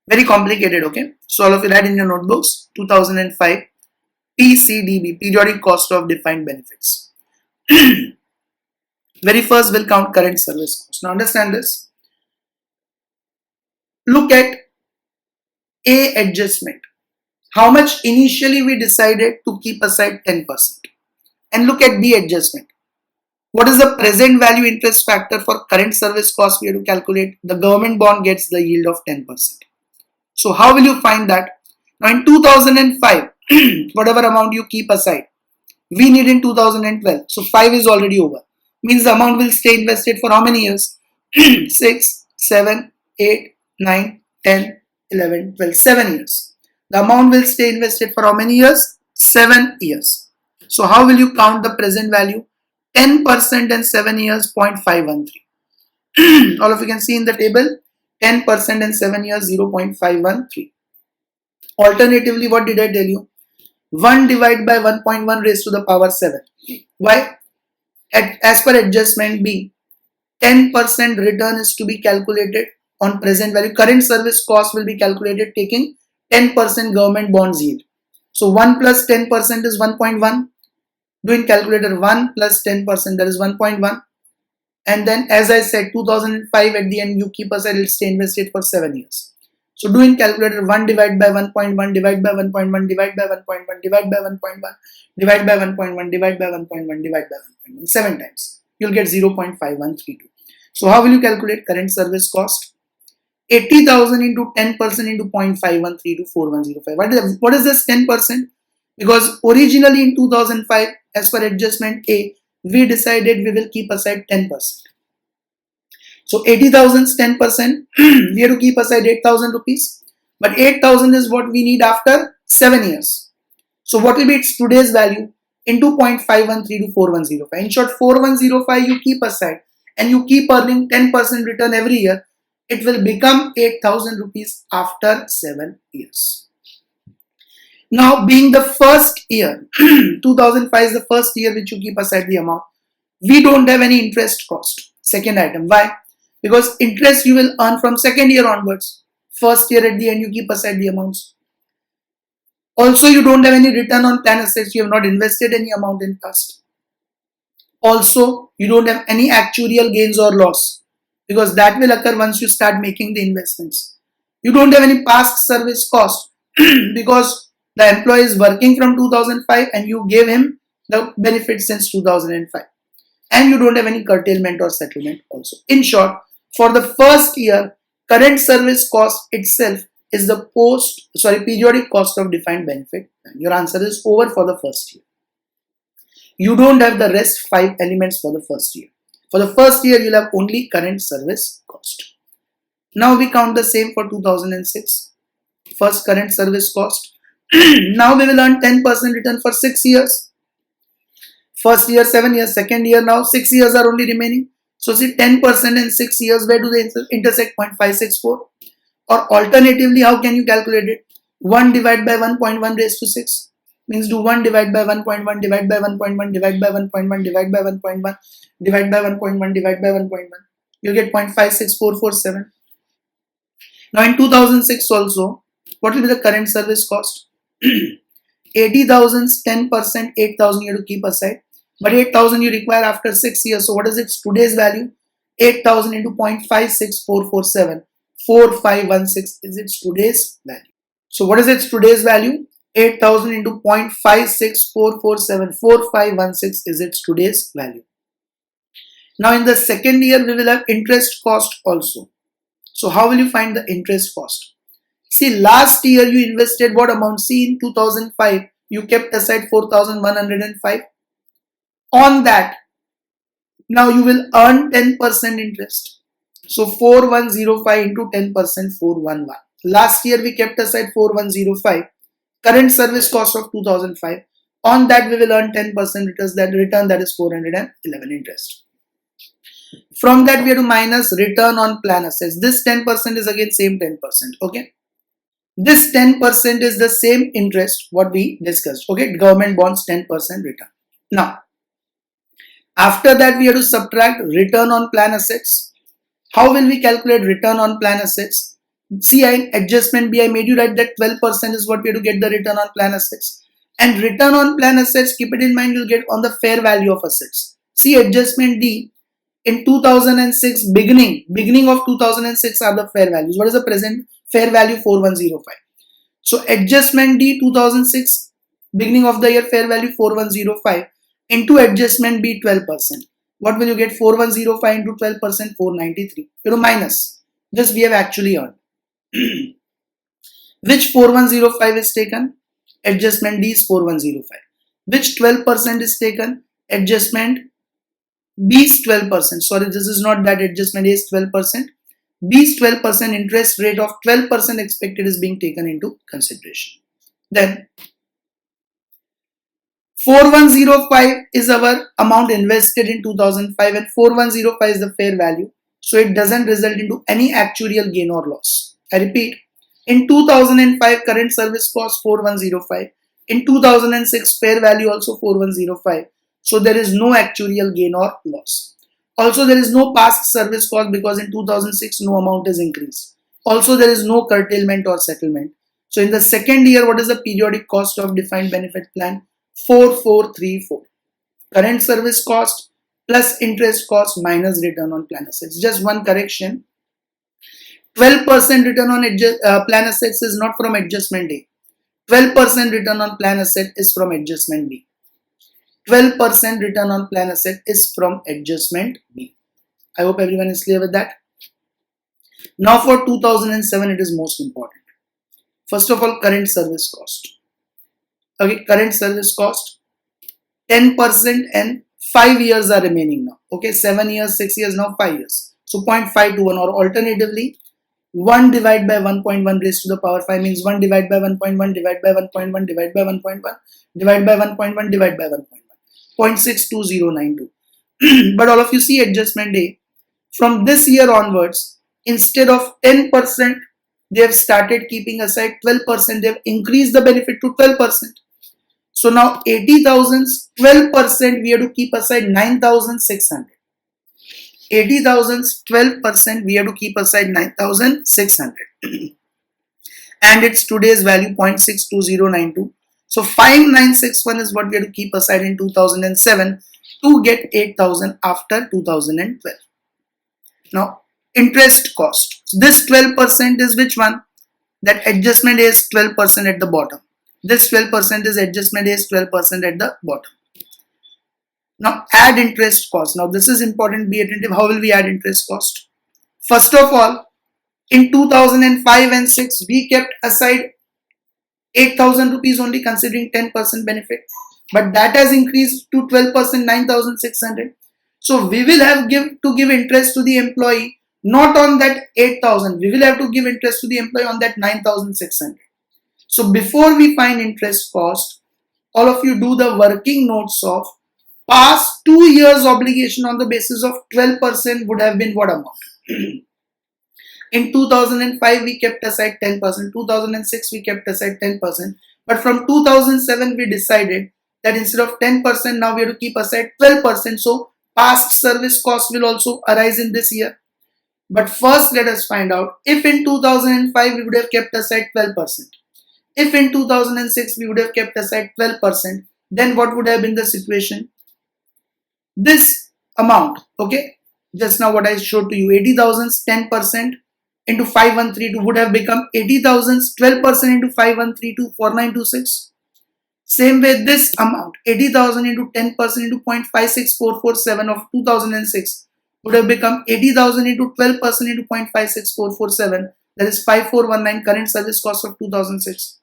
Very complicated, okay? So all of you write in your notebooks, 2005 PCDB, periodic cost of defined benefits. Very first we'll count current service cost. Now understand this. Look at A adjustment. How much initially we decided to keep aside 10%. And look at B adjustment. What is the present value interest factor for current service cost we have to calculate? The government bond gets the yield of 10%. So how will you find that? Now in 2005, whatever amount you keep aside, we need in 2012. So 5 is already over. Means the amount will stay invested for how many years? 6, 7, 8, 9, 10, 11, 12, 7 years. The amount will stay invested for how many years? 7 years. So how will you count the present value? 10% and 7 years 0.513. All of you can see in the table, 10% and 7 years 0.513. Alternatively, what did I tell you? 1 divided by 1.1 raised to the power 7. Why? As per adjustment B, 10% return is to be calculated on present value. Current service cost will be calculated taking 10% government bonds yield. So 1 plus 10% is 1.1. Doing calculator, 1 plus 10%, that is 1.1. And then, as I said, 2005 at the end, you keep aside, it'll stay invested for 7 years. So doing calculator, 1 divided by 1.1, divide by 1.1, divide by 1.1, divide by 1.1, divide by 1.1, divide by 1.1, divide by 1.1, 7 times. You'll get 0.5132. So how will you calculate current service cost? 80,000 into 10% into 0.5132 4105. What is this 10%? Because originally in 2005, as per adjustment A, we decided we will keep aside 10%. So 80,000's 10%, we have to keep aside 8,000 rupees. But 8,000 is what we need after 7 years. So what will be its today's value? Into 0.513 to 4105. In short, 4105 you keep aside and you keep earning 10% return every year. It will become 8,000 rupees after 7 years. Now, being the first year, 2005 is the first year which you keep aside the amount. We don't have any interest cost. Second item. Why? Because interest you will earn from second year onwards. First year at the end you keep aside the amounts. Also, you don't have any return on plan assets. You have not invested any amount in past. Also, you don't have any actuarial gains or loss, because that will occur once you start making the investments. You don't have any past service cost because the employee is working from 2005 and you gave him the benefit since 2005. And you don't have any curtailment or settlement also. In short, for the first year, current service cost itself is the periodic cost of defined benefit. And your answer is over for the first year. You don't have the rest 5 elements for the first year. For the first year, you'll have only current service cost. Now we count the same for 2006. First current service cost. Now we will earn 10% return for 6 years. First year 7 years, second year now 6 years are only remaining. So see 10% in 6 years, where do they intersect? 0.564. Or alternatively, how can you calculate it? 1 divided by 1.1 raised to 6. Means do 1 divided by 1.1, divide by 1.1, divide by 1.1, divide by 1.1, divide by 1.1, divide by 1.1. You'll get 0.56447. Now in 2006 also, what will be the current service cost? 80,000's 10%, 8,000 you have to keep aside. But 8,000 you require after 6 years. So what is its today's value? 8,000 into 0.56447. 4516 is its today's value. So what is its today's value? 8,000 into 0.56447. 4516 is its today's value. Now in the second year, we will have interest cost also. So how will you find the interest cost? See, last year you invested what amount? See, in 2005, you kept aside 4,105. On that, now you will earn 10% interest. So 4105 into 10%, 411. Last year we kept aside 4105. Current service cost of 2005. On that we will earn 10% return, that is 411 interest. From that we have to minus return on plan assets. This 10% is again same 10%. Okay. This 10% is the same interest what we discussed. Okay. Government bonds 10% return. Now, after that we have to subtract return on plan assets. How will we calculate return on plan assets? See, adjustment B, I made you write that 12% is what we have to get the return on plan assets. And return on plan assets, keep it in mind, you'll get on the fair value of assets. See, adjustment D, in 2006, beginning of 2006 are the fair values. What is the present fair value? 4105. So adjustment D 2006, beginning of the year fair value 4105 into adjustment B 12%. What will you get? 4105 into 12%, 493. You know, minus. This we have actually earned. Which 4105 is taken? Adjustment D is 4105. Which 12% is taken? Adjustment B is 12%. Sorry, this is not that. Adjustment A is 12%. B is 12%. Interest rate of 12% expected is being taken into consideration. Then 4105 is our amount invested in 2005 and 4105 is the fair value. So it doesn't result into any actuarial gain or loss. I repeat, in 2005 current service cost 4105. In 2006 fair value also 4105. So there is no actuarial gain or loss. Also there is no past service cost because in 2006 no amount is increased. Also there is no curtailment or settlement. So in the second year, what is the periodic cost of defined benefit plan? 4434. Current service cost plus interest cost minus return on plan assets. Just one correction. 12% return on plan assets is not from adjustment A. 12% return on plan asset is from adjustment B. 12% return on plan asset is from adjustment B. I hope everyone is clear with that. Now for 2007, it is most important. First of all, current service cost. Okay, current service cost 10% and 5 years are remaining now. Okay, 7 years, 6 years, now 5 years. So 0.5 to 1, or alternatively 1 divided by 1.1 raised to the power 5 means 1 divided by 1.1 divided by 1.1 divided by 1.1 divided by 1.1 divided by 1.1. 0.62092. But all of you see adjustment A. From this year onwards, instead of 10%, they have started keeping aside 12%. They have increased the benefit to 12%. So now 80,000's 12% we have to keep aside 9,600. 80,000's 12% we have to keep aside 9,600. And it's today's value 0.62092. So 5961 is what we have to keep aside in 2007 to get 8,000 after 2012. Now interest cost. So this 12% is which one? That adjustment is 12% at the bottom. This 12% is adjustment is 12% at the bottom. Now add interest cost. Now this is important, be attentive. How will we add interest cost? First of all, in 2005 and 6 we kept aside 8,000 rupees only considering 10% benefit. But that has increased to 12%, 9,600. So we will have to give interest to the employee not on that 8,000. We will have to give interest to the employee on that 9,600. So before we find interest cost, all of you do the working notes of past 2 years obligation on the basis of 12% would have been what amount? In 2005 we kept aside 10%, 2006 we kept aside 10%, but from 2007 we decided that instead of 10% now we have to keep aside 12%. So past service cost will also arise in this year. But first let us find out if in 2005 we would have kept aside 12%. If in 2006 we would have kept aside 12%, then what would have been the situation? This amount, okay, just now what I showed to you, 80,000's 10% into 5132 would have become 80,000's 12% into 5132, 4926. Same way this amount, 80,000 into 10% into 0.56447 of 2006 would have become 80,000 into 12% into 0.56447, that is 5419 current service cost of 2006.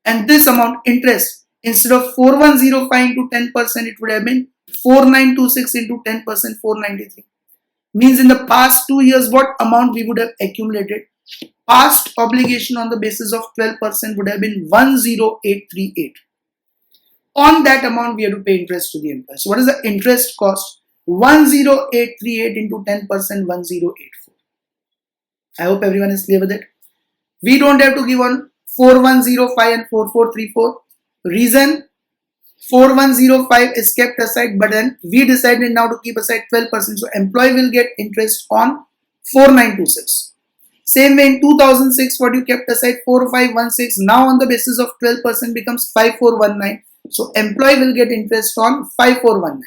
And this amount interest, instead of 4105 into 10%, it would have been 4926 into 10%, 493. Means in the past 2 years, what amount we would have accumulated? Past obligation on the basis of 12% would have been 10838. On that amount, we have to pay interest to the employer. So what is the interest cost? 10838 into 10%, 1084. I hope everyone is clear with it. We don't have to give on 4105 and 4434. Reason, 4105 is kept aside, but then we decided now to keep aside 12%. So employee will get interest on 4926. Same way in 2006, what you kept aside 4516, now on the basis of 12% becomes 5419. So employee will get interest on 5419.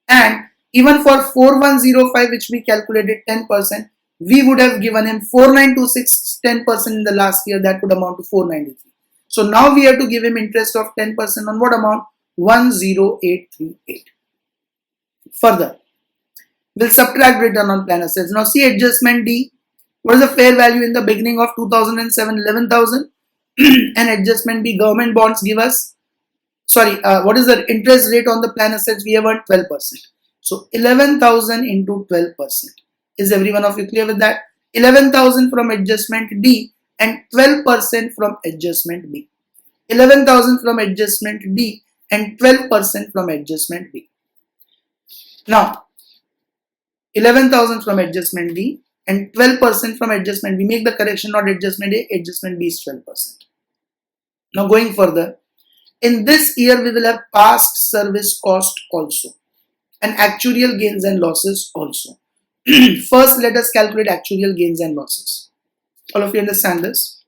And even for 4105, which we calculated 10%, we would have given him 4926 10% in the last year, that would amount to 493. So now we have to give him interest of 10% on what amount? 10838. Further, we'll subtract return on plan assets. Now see adjustment D. What is the fair value in the beginning of 2007? 11,000. And adjustment B, government bonds give us, what is the interest rate on the plan assets? We have earned 12%. So 11,000 into 12%. Is every one of you clear with that? 11,000 from adjustment D and 12% from adjustment B. 11,000 from adjustment D and 12% from adjustment B. Now 11,000 from adjustment D and 12% from adjustment B. Make the correction, not adjustment A, adjustment B is 12%. Now going further, in this year we will have past service cost also and actuarial gains and losses also. First, let us calculate actuarial gains and losses. All of you understand this?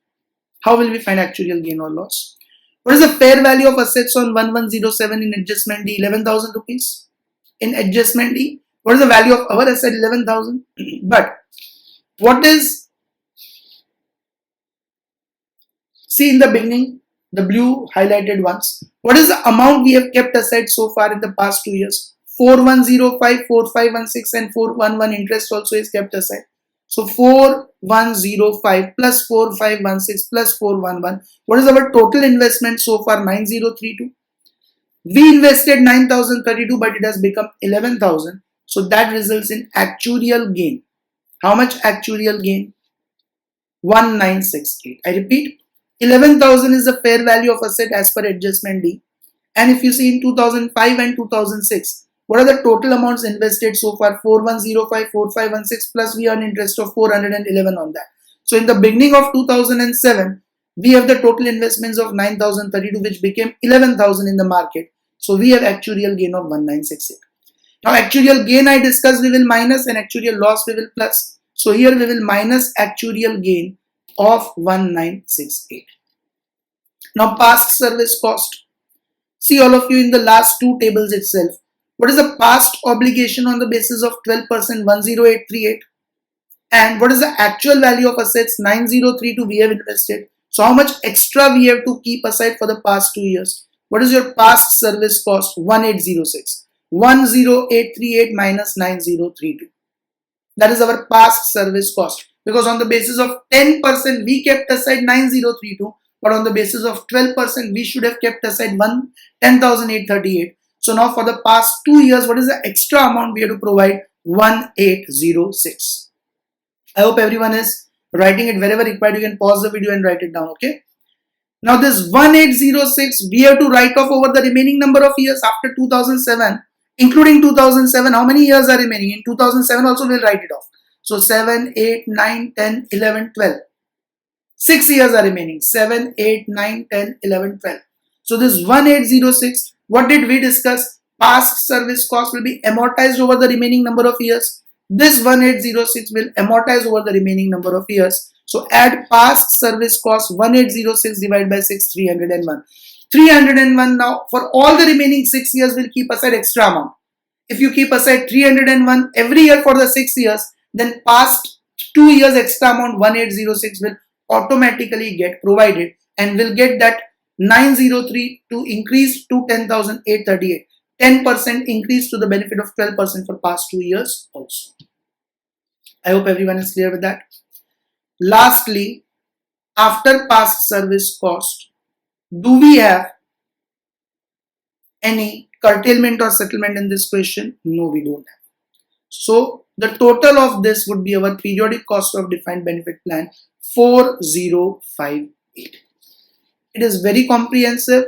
How will we find actuarial gain or loss? What is the fair value of assets on 1107 in adjustment D? 11,000 rupees. In adjustment D, what is the value of our asset? 11,000. But what is, see in the beginning, the blue highlighted ones, what is the amount we have kept aside so far in the past 2 years? 4105, 4516 and 411 interest also is kept aside. So 4105 plus 4516 plus 411. What is our total investment so far? 9032. We invested 9032 but it has become 11,000. So that results in actuarial gain. How much actuarial gain? 1968. I repeat, 11,000 is the fair value of asset as per adjustment D. And if you see in 2005 and 2006, what are the total amounts invested so far? 4105, 4516 plus we earn interest of 411 on that. So in the beginning of 2007, we have the total investments of 9032 which became 11,000 in the market. So we have actuarial gain of 1968. Now actuarial gain I discussed we will minus and actuarial loss we will plus. So here we will minus actuarial gain of 1968. Now past service cost. See all of you in the last two tables itself. What is the past obligation on the basis of 12%? 10838. And what is the actual value of assets? 9032 we have invested. So how much extra we have to keep aside for the past 2 years? What is your past service cost? 1806. 10838 minus 9032. That is our past service cost. Because on the basis of 10% we kept aside 9032. But on the basis of 12% we should have kept aside 10,838. So now for the past 2 years, what is the extra amount we have to provide? 1806. I hope everyone is writing it. Wherever required, you can pause the video and write it down, okay? Now this 1806, we have to write off over the remaining number of years after 2007. Including 2007, how many years are remaining? In 2007 also we'll write it off. So 7, 8, 9, 10, 11, 12. 6 years are remaining. 7, 8, 9, 10, 11, 12. So this 1806, what did we discuss? Past service cost will be amortized over the remaining number of years. This 1806 will amortize over the remaining number of years. So add past service cost 1806 divided by 6, 301. 301 now for all the remaining 6 years will keep aside extra amount. If you keep aside 301 every year for the 6 years, then past 2 years extra amount 1806 will automatically get provided and will get that 903 to increase to 10,838. 10% increase to the benefit of 12% for past 2 years also. I hope everyone is clear with that. Lastly, after past service cost, do we have any curtailment or settlement in this question? No, we don't have. So the total of this would be our periodic cost of defined benefit plan 4058. It is very comprehensive.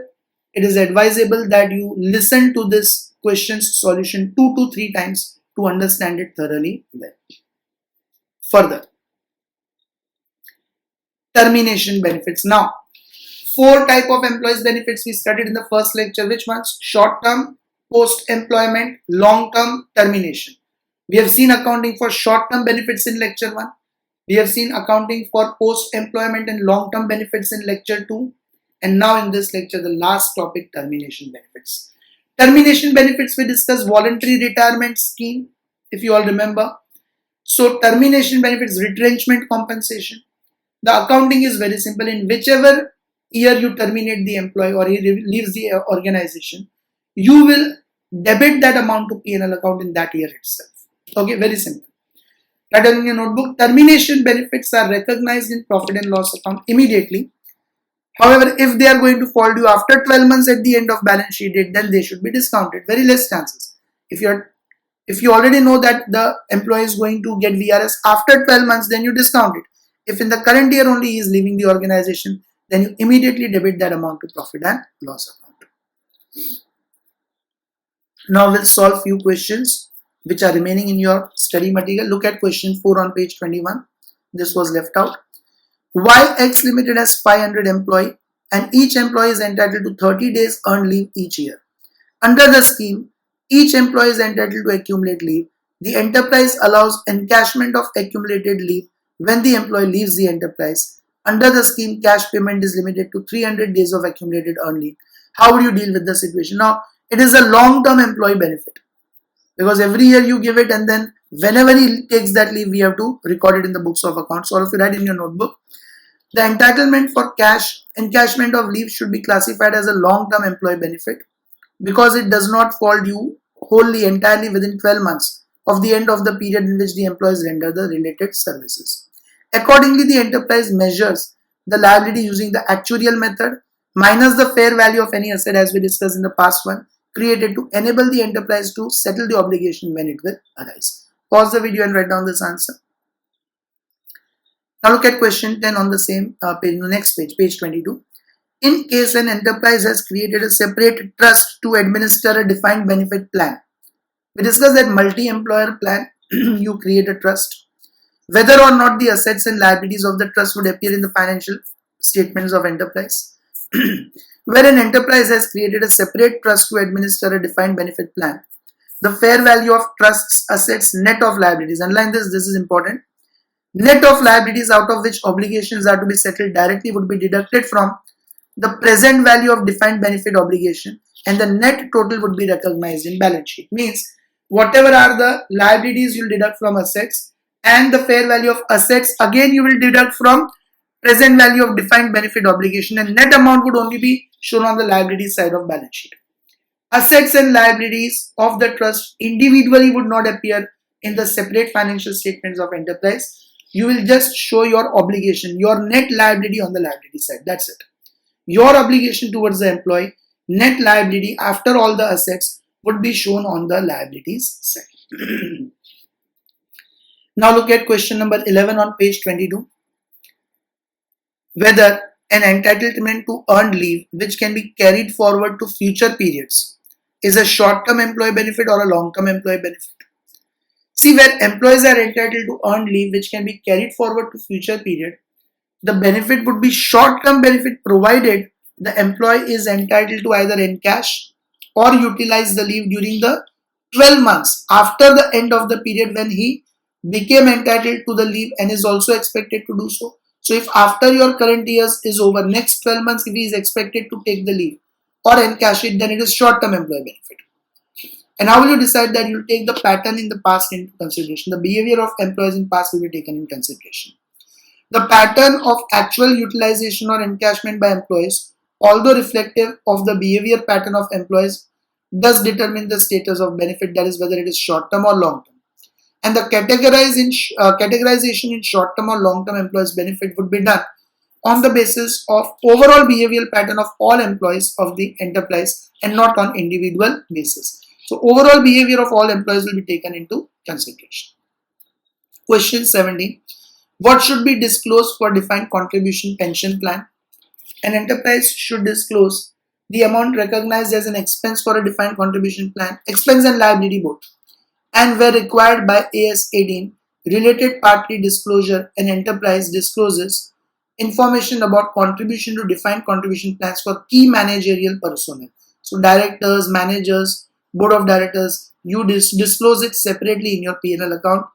It is advisable that you listen to this question's solution 2 to 3 times to understand it thoroughly well. Further, termination benefits. Now, 4 type of employees benefits we studied in the first lecture. Which ones? Short term, post employment, long term, termination. We have seen accounting for short term benefits in lecture 1. We have seen accounting for post employment and long term benefits in lecture 2. And now in this lecture, the last topic, termination benefits. Termination benefits, we discussed voluntary retirement scheme, if you all remember. So termination benefits, retrenchment compensation. The accounting is very simple. In whichever year you terminate the employee or he leaves the organization, you will debit that amount to P&L account in that year itself. Okay, very simple. Write down in your notebook. Termination benefits are recognized in profit and loss account immediately. However, if they are going to fall due after 12 months at the end of balance sheet date, then they should be discounted. Very less chances. If you already know that the employee is going to get VRS after 12 months, then you discount it. If in the current year only he is leaving the organization, then you immediately debit that amount to profit and loss account. Now we'll solve few questions which are remaining in your study material. Look at question 4 on page 21. This was left out. While X Limited has 500 employees and each employee is entitled to 30 days earned leave each year. Under the scheme, each employee is entitled to accumulate leave. The enterprise allows encashment of accumulated leave when the employee leaves the enterprise. Under the scheme, cash payment is limited to 300 days of accumulated earned leave. How would you deal with the situation? Now, it is a long-term employee benefit because every year you give it, and then whenever he takes that leave, we have to record it in the books of accounts. Or if you write in your notebook, the entitlement for cash encashment of leave should be classified as a long-term employee benefit because it does not fall due wholly entirely within 12 months of the end of the period in which the employees render the related services. Accordingly, the enterprise measures the liability using the actuarial method minus the fair value of any asset, as we discussed in the past one, created to enable the enterprise to settle the obligation when it will arise. Pause the video and write down this answer. Now look at question 10 on the same page, the next page, page 22. In case an enterprise has created a separate trust to administer a defined benefit plan. We discussed that multi-employer plan, you create a trust. Whether or not the assets and liabilities of the trust would appear in the financial statements of enterprise. Where an enterprise has created a separate trust to administer a defined benefit plan, the fair value of trust's assets net of liabilities, underline this is important, net of liabilities out of which obligations are to be settled directly would be deducted from the present value of defined benefit obligation, and the net total would be recognized in balance sheet. Means whatever are the liabilities you'll deduct from assets, and the fair value of assets again you will deduct from present value of defined benefit obligation, and net amount would only be shown on the liability side of balance sheet. Assets and liabilities of the trust individually would not appear in the separate financial statements of enterprise. You will just show your obligation, your net liability on the liability side. That's it. Your obligation towards the employee, net liability after all the assets would be shown on the liabilities side. Now look at question number 11 on page 22. Whether an entitlement to earned leave which can be carried forward to future periods is a short-term employee benefit or a long-term employee benefit. See, where employees are entitled to earned leave which can be carried forward to future period, the benefit would be short-term benefit provided the employee is entitled to either encash or utilize the leave during the 12 months after the end of the period when he became entitled to the leave and is also expected to do so. So if after your current years is over, next 12 months if he is expected to take the leave or encash it, then it is short-term employee benefit. And how will you decide that? You will take the pattern in the past into consideration. The behavior of employees in past will be taken in consideration. The pattern of actual utilization or encashment by employees, although reflective of the behavior pattern of employees, does determine the status of benefit, that is whether it is short-term or long-term. And the categorization in short-term or long-term employees benefit would be done on the basis of overall behavioral pattern of all employees of the enterprise and not on individual basis. So overall behavior of all employees will be taken into consideration. Question 17. What should be disclosed for defined contribution pension plan? An enterprise should disclose the amount recognized as an expense for a defined contribution plan, expense and liability both. And where required by AS 18, related party disclosure, an enterprise discloses information about contribution to defined contribution plans for key managerial personnel. So directors, managers, board of directors, you disclose it separately in your P&L account,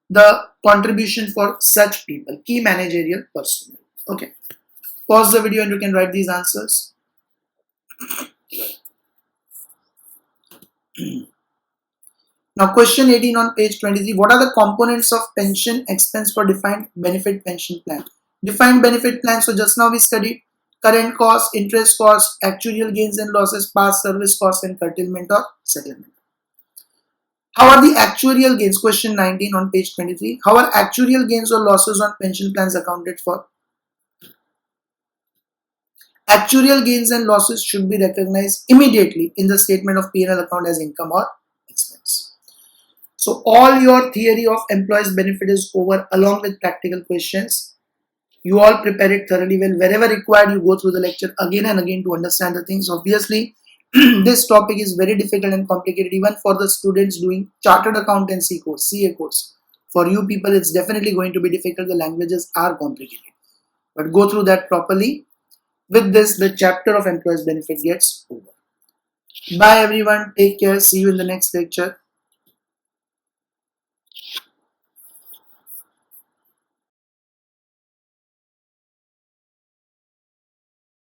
the contribution for such people, key managerial personnel. Okay. Pause the video and you can write these answers. Now question 18 on page 23. What are the components of pension expense for defined benefit pension plan? Defined benefit plan, so just now we studied current cost, interest cost, actuarial gains and losses, past service cost and curtailment or settlement. How are the actuarial gains? Question 19 on page 23. How are actuarial gains or losses on pension plans accounted for? Actuarial gains and losses should be recognized immediately in the statement of P&L account as income or expense. So all your theory of employees benefit is over along with practical questions. You all prepare it thoroughly well. Wherever required, you go through the lecture again and again to understand the things. Obviously, This topic is very difficult and complicated even for the students doing chartered accountancy course, CA course. For you people, it's definitely going to be difficult. The languages are complicated, but go through that properly. With this, the chapter of employees benefit gets over. Bye everyone. Take care. See you in the next lecture.